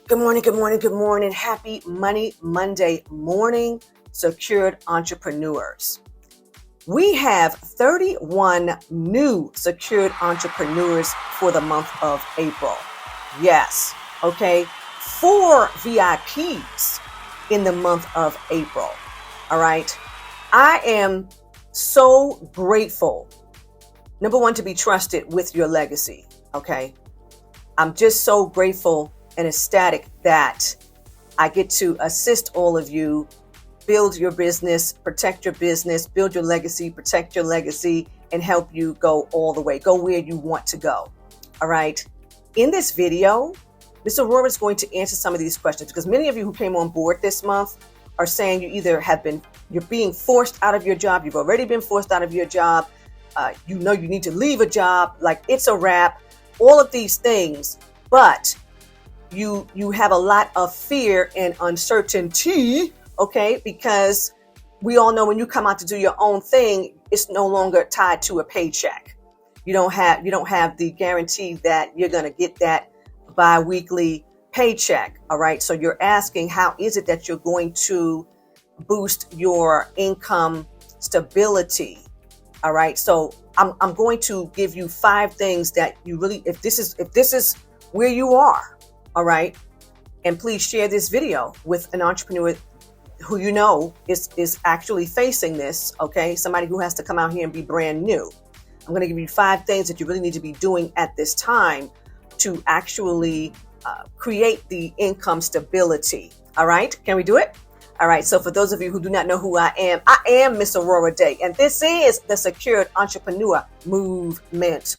Good morning, good morning, good morning. Happy Money Monday morning, secured entrepreneurs. We have 31 new secured entrepreneurs for the month of April. Yes, okay. 4 VIPs in the month of April. All right. I am so grateful, number one, to be trusted with your legacy. Okay. I'm just so grateful and ecstatic that I get to assist all of you build your business, protect your business, build your legacy, protect your legacy, and help you go all the way, go where you want to go. All right. In this video, Ms. Aurorah is going to answer some of these questions because many of you who came on board this month are saying you either you're being forced out of your job, you've already been forced out of your job, you know you need to leave a job, like it's a wrap, all of these things, but you have a lot of fear and uncertainty, okay? Because we all know when you come out to do your own thing, it's no longer tied to a paycheck. You don't have the guarantee that you're going to get that bi-weekly paycheck, all right? So you're asking, how is it that you're going to boost your income stability? All right. So I'm going to give you 5 things that you really, if this is where you are, all right, and please share this video with an entrepreneur who you know is actually facing this, okay? Somebody who has to come out here and be brand new. I'm going to give you 5 things that you really need to be doing at this time to actually create the income stability. All right. Can we do it? All right. So for those of you who do not know who I am Miss Aurorah Dey, and this is the Secured Entrepreneur Movement.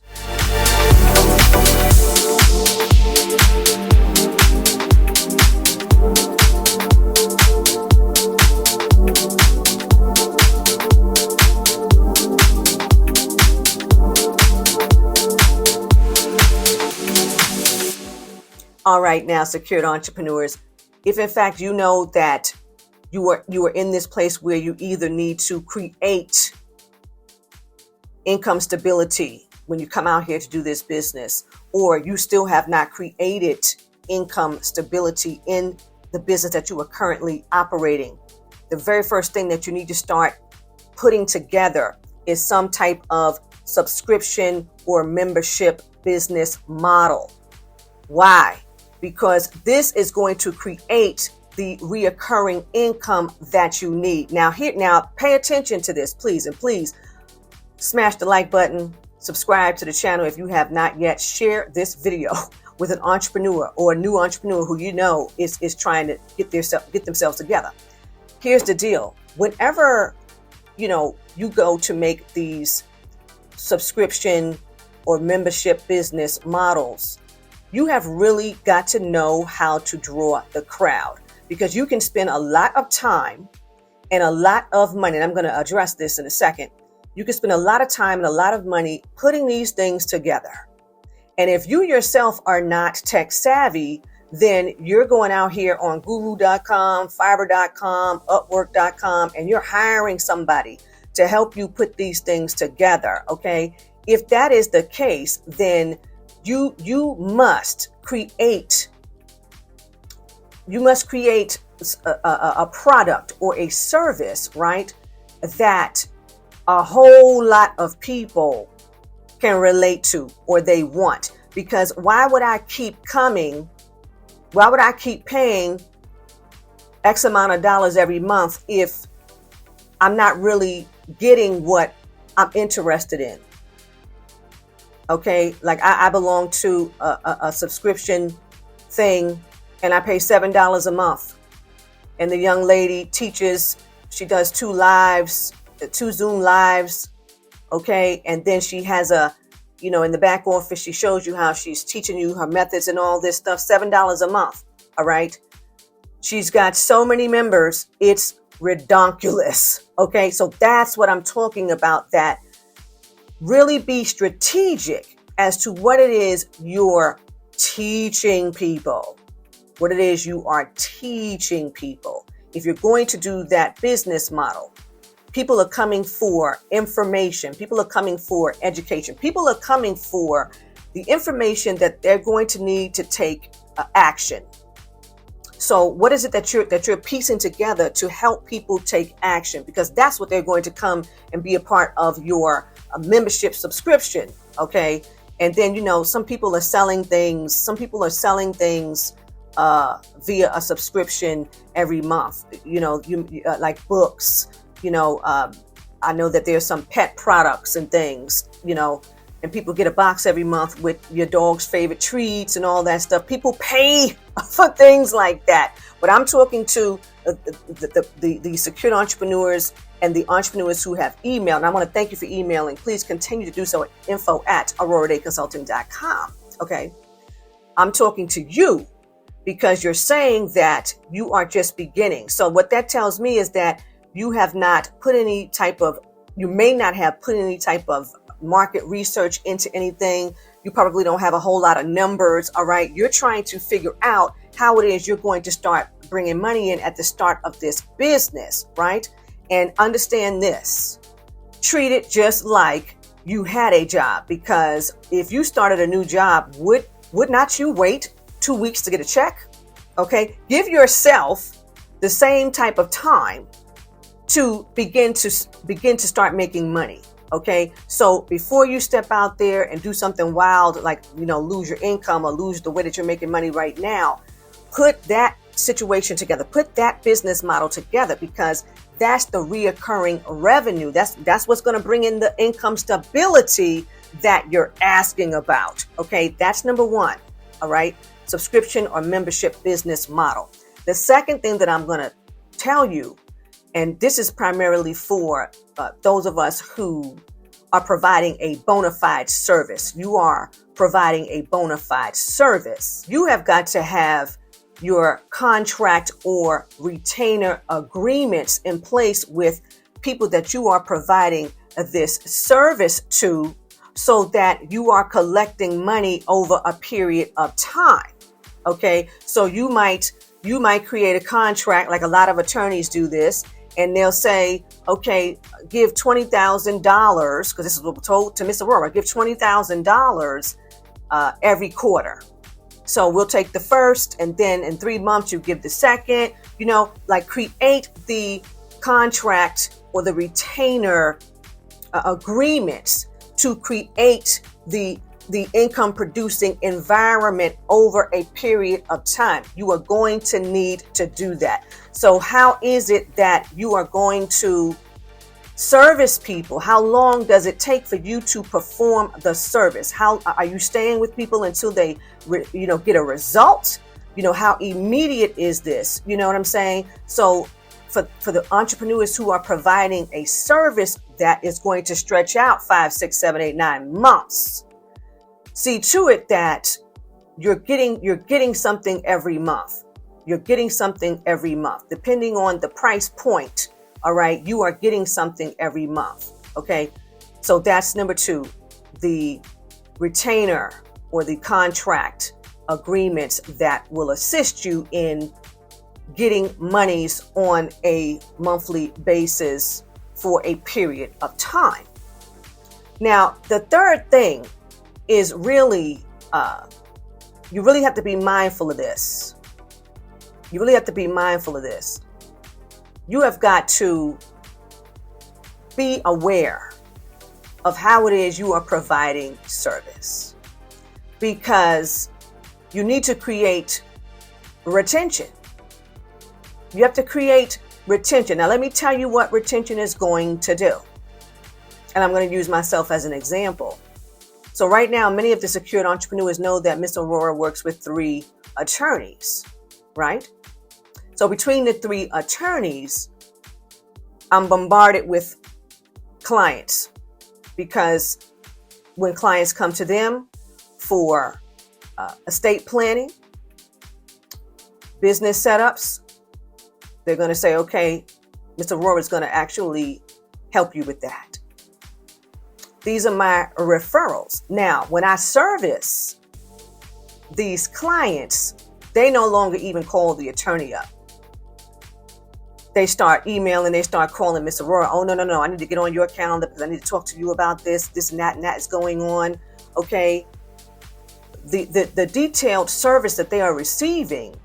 All right, now, secured entrepreneurs, if in fact you know that you are in this place where you either need to create income stability when you come out here to do this business, or you still have not created income stability in the business that you are currently operating, the very first thing that you need to start putting together is some type of subscription or membership business model. Why? Because this is going to create the reoccurring income that you need. Now pay attention to this, please. And please smash the like button, subscribe to the channel if you have not yet. Share this video with an entrepreneur or a new entrepreneur who you know is trying to get themselves together. Here's the deal. Whenever, you go to make these subscription or membership business models, you have really got to know how to draw the crowd, because you can spend a lot of time and a lot of money. And I'm going to address this in a second. You can spend a lot of time and a lot of money putting these things together. And if you yourself are not tech savvy, then you're going out here on guru.com, fiverr.com, upwork.com, and you're hiring somebody to help you put these things together. Okay. If that is the case, then you must create a product or a service, right, that a whole lot of people can relate to or they want. Because why would I keep paying X amount of dollars every month if I'm not really getting what I'm interested in? Okay, like I belong to a subscription thing, and I pay $7 a month. And the young lady teaches, she does 2 Zoom lives, okay? And then she has in the back office, she shows you how she's teaching you her methods and all this stuff, $7 a month, all right? She's got so many members, it's redonkulous, okay? So that's what I'm talking about, that really be strategic as to what it is you're teaching people. What it is you are teaching people. If you're going to do that business model, people are coming for information. People are coming for education. People are coming for the information that they're going to need to take action. So what is it that you're piecing together to help people take action? Because that's what they're going to come and be a part of your membership subscription. Okay. And then, some people are selling things. Some people are selling things via a subscription every month. Like books. I know that there's some pet products and things. And people get a box every month with your dog's favorite treats and all that stuff. People pay for things like that. But I'm talking to the secured entrepreneurs and the entrepreneurs who have emailed. And I want to thank you for emailing. Please continue to do so at info@aurorahdayconsulting.com. Okay. I'm talking to you because you're saying that you are just beginning. So what that tells me is that you may not have put any type of market research into anything. You probably don't have a whole lot of numbers. All right. You're trying to figure out how it is you're going to start bringing money in at the start of this business. Right. And understand this, treat it just like you had a job, because if you started a new job, would not you wait 2 weeks to get a check? Okay. Give yourself the same type of time to begin to start making money. Okay. So before you step out there and do something wild, like, lose your income or lose the way that you're making money right now, put that situation together, put that business model together, because that's the reoccurring revenue. That's what's going to bring in the income stability that you're asking about. Okay. That's number one. All right. Subscription or membership business model. The second thing that I'm going to tell you, and this is primarily for those of us who are providing a bona fide service. You are providing a bona fide service. You have got to have your contract or retainer agreements in place with people that you are providing this service to, so that you are collecting money over a period of time. Okay. So you might create a contract, like a lot of attorneys do this, and they'll say, okay, give $20,000, because this is what we're told to Miss Aurorah, give $20,000 every quarter. So we'll take the first, and then in 3 months you give the second, create the contract or the retainer agreements to create the income producing environment over a period of time. You are going to need to do that. So how is it that you are going to service people? How long does it take for you to perform the service? How are you staying with people until they, get a result? How immediate is this? You know what I'm saying? So for the entrepreneurs who are providing a service that is going to stretch out 5, 6, 7, 8, 9 months, see to it that you're getting something every month. You're getting something every month, depending on the price point. All right. You are getting something every month. Okay. So that's number 2, the retainer or the contract agreements that will assist you in getting monies on a monthly basis for a period of time. Now, the third thing is really, you really have to be mindful of this. You really have to be mindful of this. You have got to be aware of how it is you are providing service, because you need to create retention. You have to create retention. Now, let me tell you what retention is going to do. And I'm going to use myself as an example. So right now, many of the secured entrepreneurs know that Miss Aurorah works with 3 attorneys, right? So between the 3 attorneys, I'm bombarded with clients, because when clients come to them for estate planning, business setups, they're going to say, okay, Mr. Aurorah is going to actually help you with that. These are my referrals. Now, when I service these clients, they no longer even call the attorney up. They start emailing, they start calling Miss Aurorah. Oh, no, I need to get on your calendar because I need to talk to you about this and that is going on. Okay. The detailed service that they are receiving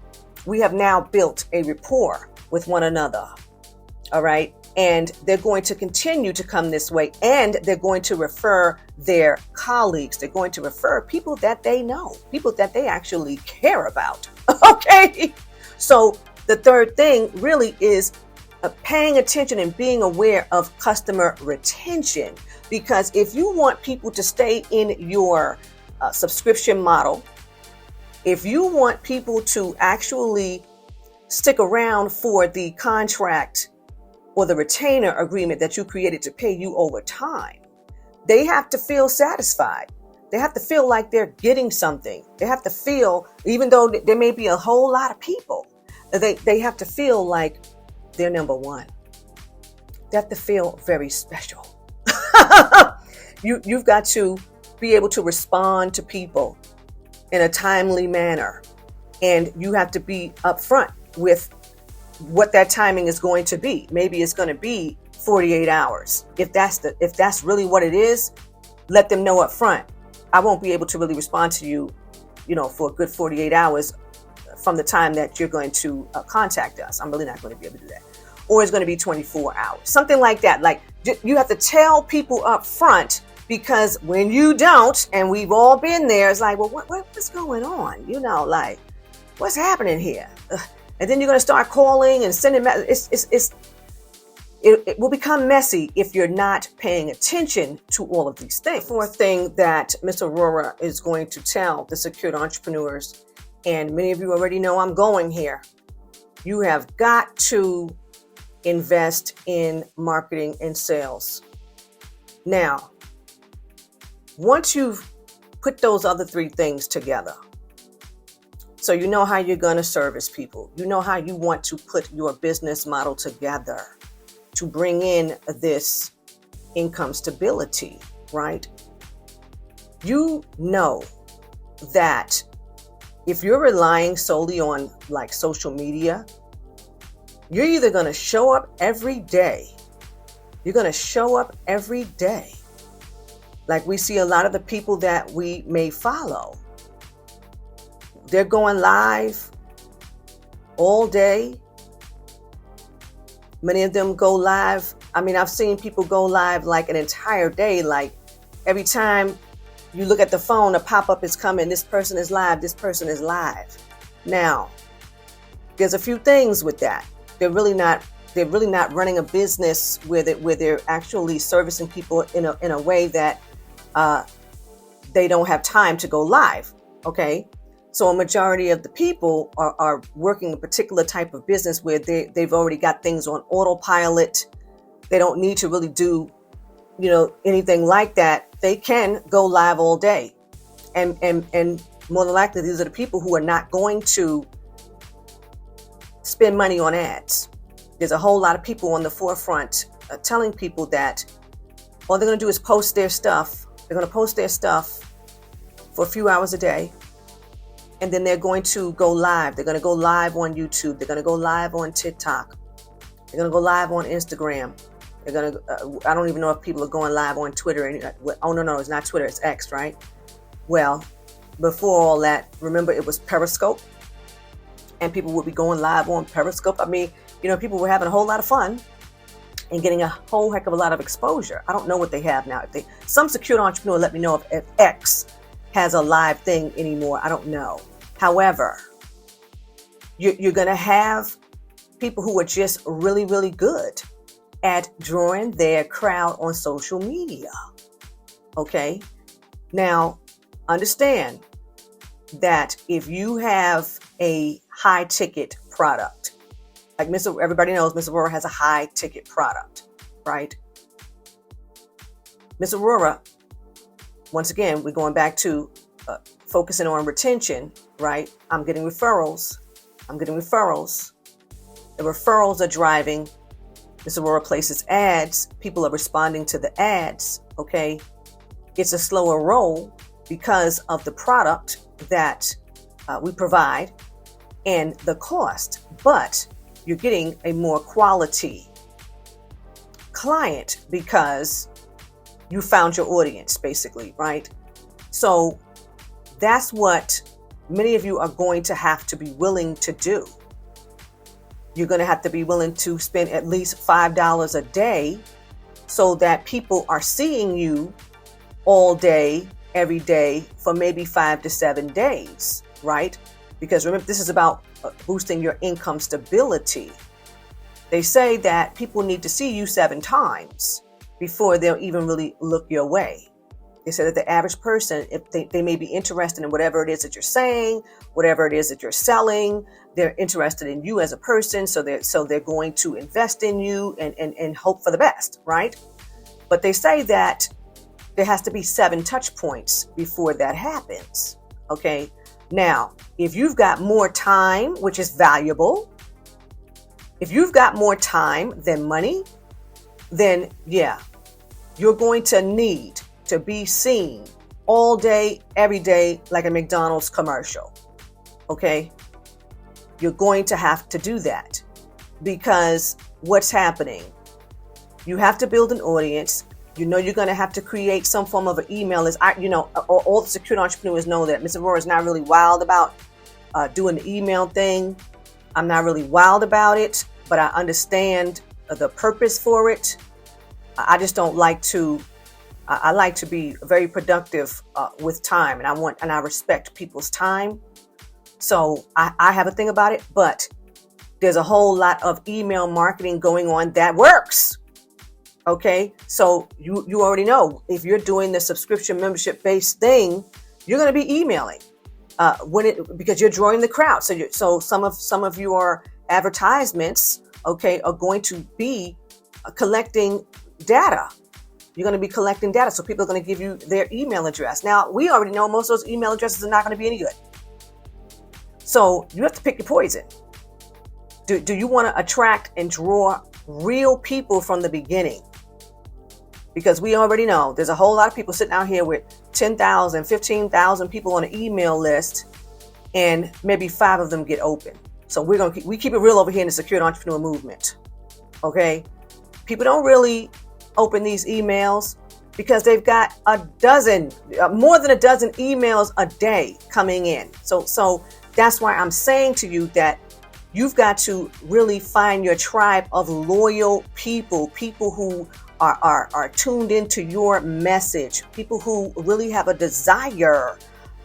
we have now built a rapport with one another. All right. And they're going to continue to come this way, and they're going to refer their colleagues. They're going to refer people that they know, people that they actually care about. Okay. So the third thing really is paying attention and being aware of customer retention. Because if you want people to stay in your subscription model, if you want people to actually stick around for the contract or the retainer agreement that you created to pay you over time, they have to feel satisfied. They have to feel like they're getting something. They have to feel, even though there may be a whole lot of people, they have to feel like they're number one. They have to feel very special. You've got to be able to respond to people in a timely manner. And you have to be upfront with what that timing is going to be. Maybe it's going to be 48 hours. If that's really what it is, let them know up front. I won't be able to really respond to you, for a good 48 hours from the time that you're going to contact us. I'm really not going to be able to do that. Or it's going to be 24 hours, something like that. Like, you have to tell people up front, because when you don't, and we've all been there, it's like, well, what's going on? Like, what's happening here? And then you're going to start calling and sending messages. It will become messy if you're not paying attention to all of these things. Fourth thing that Ms. Aurorah is going to tell the secured entrepreneurs, and many of you already know I'm going here, you have got to invest in marketing and sales. Now, once you've put those other three things together, so you know how you're going to service people, you know how you want to put your business model together to bring in this income stability, right? You know that if you're relying solely on like social media, you're either going to show up every day. You're going to show up every day. Like we see a lot of the people that we may follow. They're going live all day. Many of them go live. I mean, I've seen people go live like an entire day. Like every time you look at the phone, a pop-up is coming. This person is live. This person is live. Now, there's a few things with that. They're really not running a business where they're actually servicing people in a way that they don't have time to go live. Okay. So a majority of the people are working a particular type of business where they've already got things on autopilot. They don't need to really do, anything like that. They can go live all day. And more than likely, these are the people who are not going to spend money on ads. There's a whole lot of people on the forefront telling people that all they're going to do is post their stuff. They're going to post their stuff for a few hours a day. And then they're going to go live. They're going to go live on YouTube. They're going to go live on TikTok. They're going to go live on Instagram. They're going to, I don't even know if people are going live on Twitter. Oh, no, it's not Twitter. It's X, right? Well, before all that, remember it was Periscope. And people would be going live on Periscope. I mean, people were having a whole lot of fun and getting a whole heck of a lot of exposure. I don't know what they have now. Some secured entrepreneur let me know if X has a live thing anymore. I don't know. However, you're going to have people who are just really, really good at drawing their crowd on social media. Okay. Now, understand that if you have a high ticket product, like everybody knows Ms. Aurorah has a high ticket product, right? Ms. Aurorah, once again, we're going back to focusing on retention, right? I'm getting referrals. The referrals are driving. Ms. Aurorah places ads. People are responding to the ads, okay? It's a slower roll because of the product that we provide and the cost, but you're getting a more quality client because you found your audience, basically, right? So that's what many of you are going to have to be willing to do. You're going to have to be willing to spend at least $5 a day so that people are seeing you all day, every day for maybe 5 to 7 days, right? Because remember, this is about boosting your income stability. They say that people need to see you 7 times before they'll even really look your way. They say that the average person, if they may be interested in whatever it is that you're saying, whatever it is that you're selling, they're interested in you as a person. So they're going to invest in you and hope for the best, right? But they say that there has to be 7 touch points before that happens. Okay. Now, if you've got more time, which is valuable, if you've got more time than money, then yeah, you're going to need to be seen all day, every day, like a McDonald's commercial. Okay. You're going to have to do that because what's happening? You have to build an audience. You know, you're going to have to create some form of an email list. All the secure entrepreneurs know that Ms. Aurorah is not really wild about doing the email thing. I'm not really wild about it, but I understand the purpose for it. I just don't like to. I like to be very productive with time, and I respect people's time. So I have a thing about it, but there's a whole lot of email marketing going on that works. Okay, so you already know if you're doing the subscription membership based thing, you're going to be emailing because you're drawing the crowd. So some of your advertisements, okay, are going to be collecting data. You're going to be collecting data, so people are going to give you their email address. Now, we already know most of those email addresses are not going to be any good. So you have to pick your poison. Do you want to attract and draw real people from the beginning? Because we already know there's a whole lot of people sitting out here with 10,000, 15,000 people on an email list, and maybe 5 of them get open. So we keep it real over here in the Secured Entrepreneur Movement. Okay, people don't really open these emails because they've got more than a dozen emails a day coming in. So that's why I'm saying to you that you've got to really find your tribe of loyal people who are tuned into your message, people who really have a desire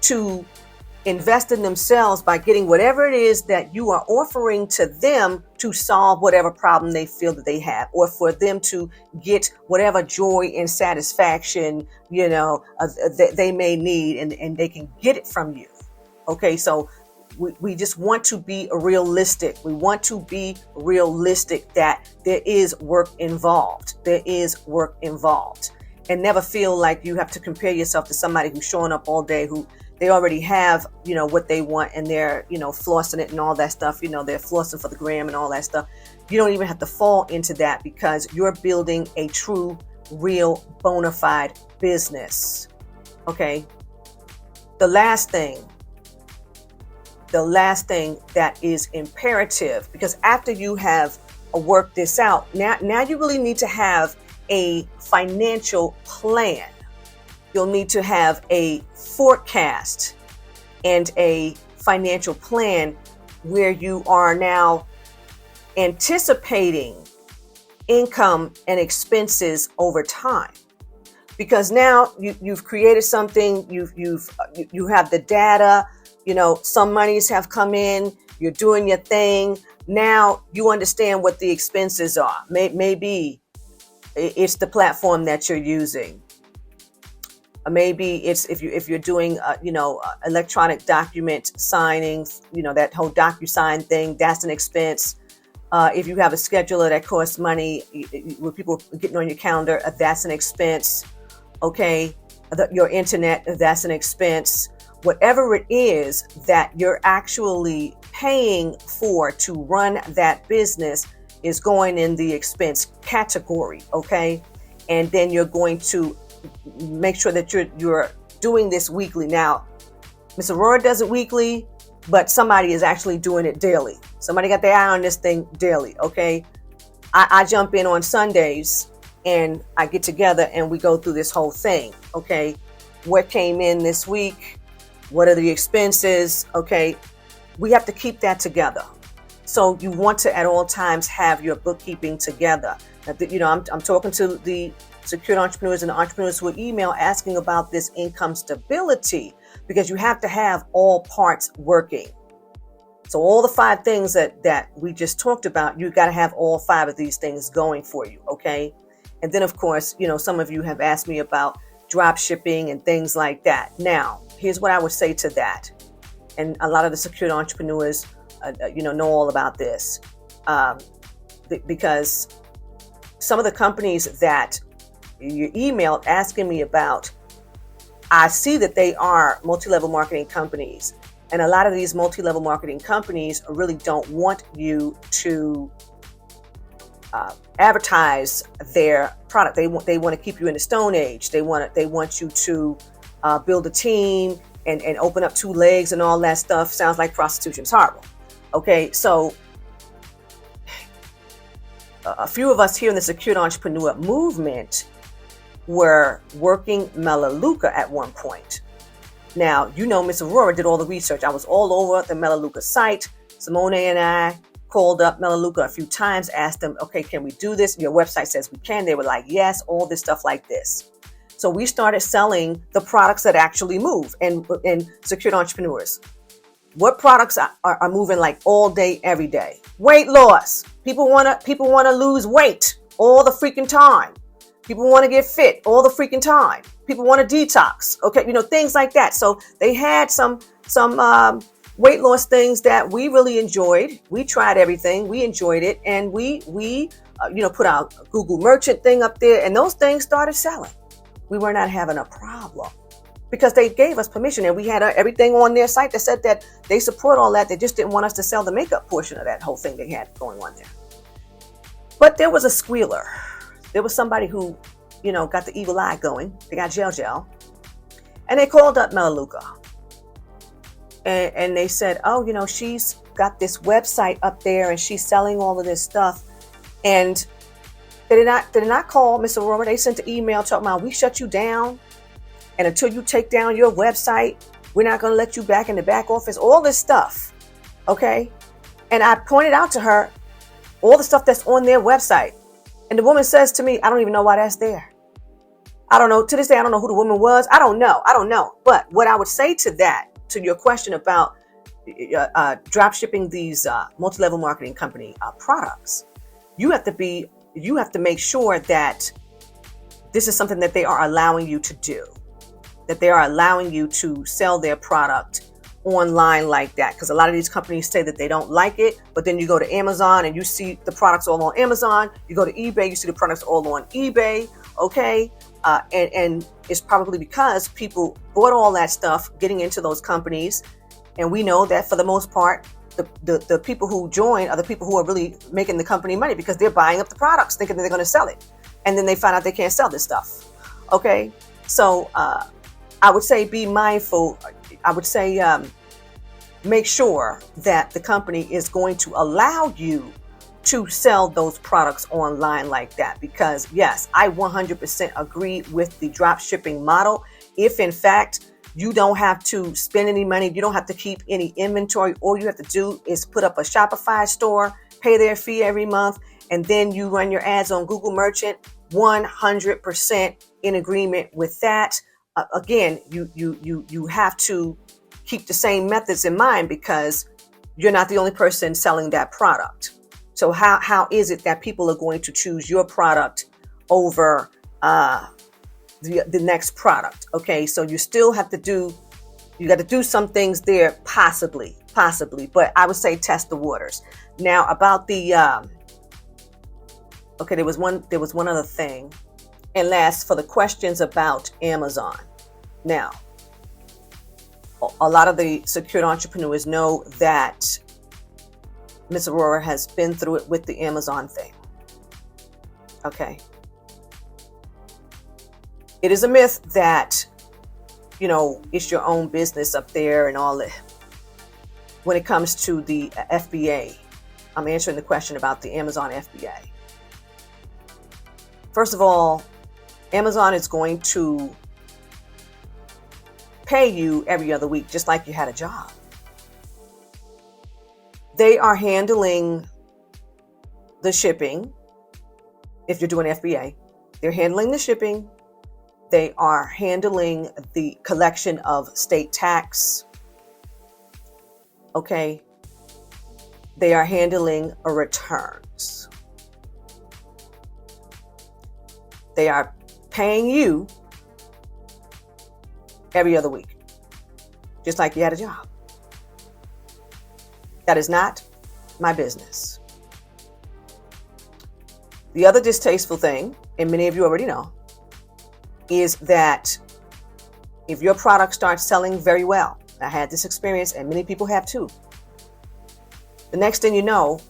to invest in themselves by getting whatever it is that you are offering to them to solve whatever problem they feel that they have, or for them to get whatever joy and satisfaction, they may need, and they can get it from you. Okay, so we just want to be realistic. We want to be realistic that there is work involved. There is work involved. And never feel like you have to compare yourself to somebody who's showing up all day, who they already have, what they want, and they're, flossing it and all that stuff. They're flossing for the gram and all that stuff. You don't even have to fall into that because you're building a true, real, bona fide business. Okay. The last thing that is imperative, because after you have worked this out, now you really need to have a financial plan. You'll need to have a forecast and a financial plan where you are now anticipating income and expenses over time. Because now you've created something, you have the data, some monies have come in, you're doing your thing. Now you understand what the expenses are. Maybe it's the platform that you're using. Maybe it's if you're doing electronic document signing, that whole DocuSign thing, that's an expense. If you have a scheduler that costs money, with people getting on your calendar, that's an expense. Okay, your internet, that's an expense. Whatever it is that you're actually paying for to run that business is going in the expense category. Okay, and then you're going to make sure that you're doing this weekly. Now, Ms. Aurorah does it weekly, but somebody is actually doing it daily. Somebody got their eye on this thing daily. Okay, I jump in on Sundays and I get together and we go through this whole thing. Okay, what came in this week? What are the expenses? Okay, we have to keep that together. So you want to at all times have your bookkeeping together. Now, I'm talking to the secured entrepreneurs and the entrepreneurs who email asking about this income stability, because you have to have all parts working. So all the 5 things that we just talked about, you got to have all 5 of these things going for you. Okay. And then of course, some of you have asked me about drop shipping and things like that. Now, here's what I would say to that. And a lot of the secured entrepreneurs, know all about this, because some of the companies that you emailed asking me about, I see that they are multi-level marketing companies. And a lot of these multi-level marketing companies really don't want you to advertise their product. They want to keep you in the Stone Age. They want you to build a team and open up 2 legs and all that stuff. Sounds like prostitution. It's horrible. Okay, so a few of us here in the secured entrepreneur movement were working Melaleuca at one point. Now, Miss Aurorah did all the research. I was all over the Melaleuca site. Simone and I called up Melaleuca a few times, asked them, okay, can we do this? Your website says we can. They were like, yes, all this stuff like this. So we started selling the products that actually move and secured entrepreneurs. What products are moving like all day, every day? Weight loss. People want to lose weight all the freaking time. People want to get fit all the freaking time. People want to detox. Okay, things like that. So they had some weight loss things that we really enjoyed. We tried everything. We enjoyed it, and we put our Google Merchant thing up there, and those things started selling. We were not having a problem because they gave us permission, and we had everything on their site that said that they support all that. They just didn't want us to sell the makeup portion of that whole thing they had going on there. But there was a squealer. There was somebody who, got the evil eye going. They got gel. And they called up Melaleuca. And they said, oh, she's got this website up there and she's selling all of this stuff. And they did not call Miss Aurorah. They sent an email talking about, we shut you down. And until you take down your website, we're not going to let you back in the back office. All this stuff. Okay. And I pointed out to her all the stuff that's on their website. And the woman says to me, I don't even know why that's there. I don't know. To this day, I don't know who the woman was. I don't know. But what I would say to that, to your question about drop shipping these multi-level marketing company products, you have to make sure that this is something that they are allowing you to do, that they are allowing you to sell their product online like that. Because a lot of these companies say that they don't like it, but then you go to Amazon and you see the products all on Amazon. You go to eBay, you see the products all on eBay. Okay. And it's probably because people bought all that stuff getting into those companies. And we know that for the most part, the people who join are the people who are really making the company money because they're buying up the products thinking that they're going to sell it. And then they find out they can't sell this stuff. Okay. So I would say be mindful. I would say make sure that the company is going to allow you to sell those products online like that. Because yes, I 100% agree with the drop shipping model. If in fact you don't have to spend any money, you don't have to keep any inventory, all you have to do is put up a Shopify store, pay their fee every month, and then you run your ads on Google Merchant, 100% in agreement with that. Again, you have to keep the same methods in mind because you're not the only person selling that product. So how is it that people are going to choose your product over the next product? Okay, so you still have to you got to do some things there, possibly, but I would say test the waters. Now about the there was one other thing. And last, for the questions about Amazon. Now, a lot of the secured entrepreneurs know that Ms. Aurorah has been through it with the Amazon thing. Okay. It is a myth that, it's your own business up there and all that. When it comes to the FBA, I'm answering the question about the Amazon FBA. First of all, Amazon is going to pay you every other week, just like you had a job. They are handling the shipping. If you're doing FBA, they're handling the shipping. They are handling the collection of state tax. Okay. They are handling returns. They are paying you every other week, just like you had a job. That is not my business. The other distasteful thing, and many of you already know, is that if your product starts selling very well, I had this experience and many people have too, the next thing you know,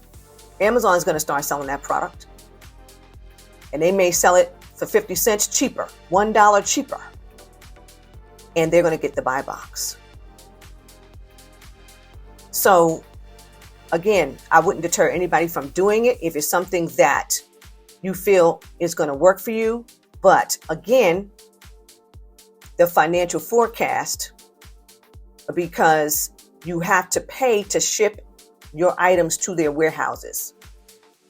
Amazon is going to start selling that product. And they may sell it for 50 cents cheaper, $1 cheaper. And they're going to get the buy box. So again, I wouldn't deter anybody from doing it if it's something that you feel is going to work for you. But again, the financial forecast, because you have to pay to ship your items to their warehouses.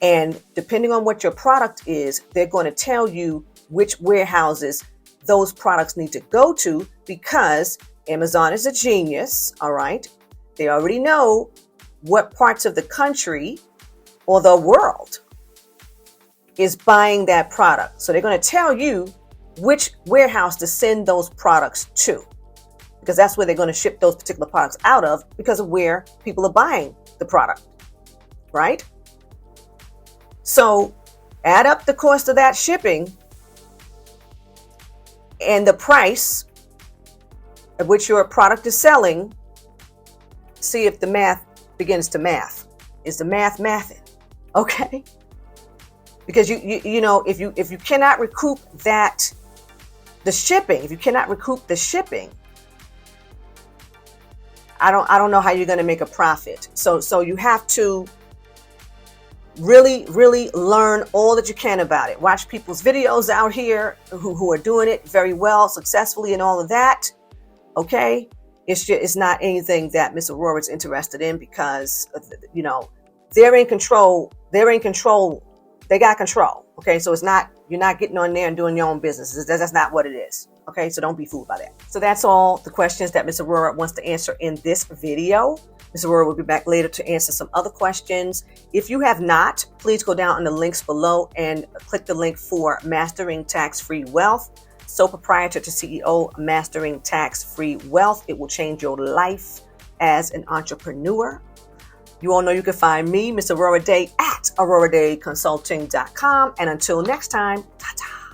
And depending on what your product is, they're going to tell you which warehouses those products need to go to, because Amazon is a genius. All right. They already know what parts of the country or the world is buying that product. So they're going to tell you which warehouse to send those products to, because that's where they're going to ship those particular products out of, because of where people are buying the product, right? So add up the cost of that shipping and the price at which your product is selling. See if the math begins to math. Is the math mathing? Okay. Because you know, if you cannot recoup the shipping, I don't know how you're going to make a profit. So you have to really, really learn all that you can about it. Watch people's videos out here who are doing it very well, successfully, and all of that. Okay. It's not anything that Miss Aurorah is interested in, because, you know, they're in control. They got control. Okay. So you're not getting on there and doing your own business. That's not what it is. Okay. So don't be fooled by that. So that's all the questions that Miss Aurorah wants to answer in this video. Miss Aurorah will be back later to answer some other questions. If you have not, please go down on the links below and click the link for Mastering Tax-Free Wealth. Sole Proprietor to CEO, Mastering Tax-Free Wealth. It will change your life as an entrepreneur. You all know you can find me, Miss Aurorah Dey, at AurorahDayConsulting.com. And until next time, ta-ta.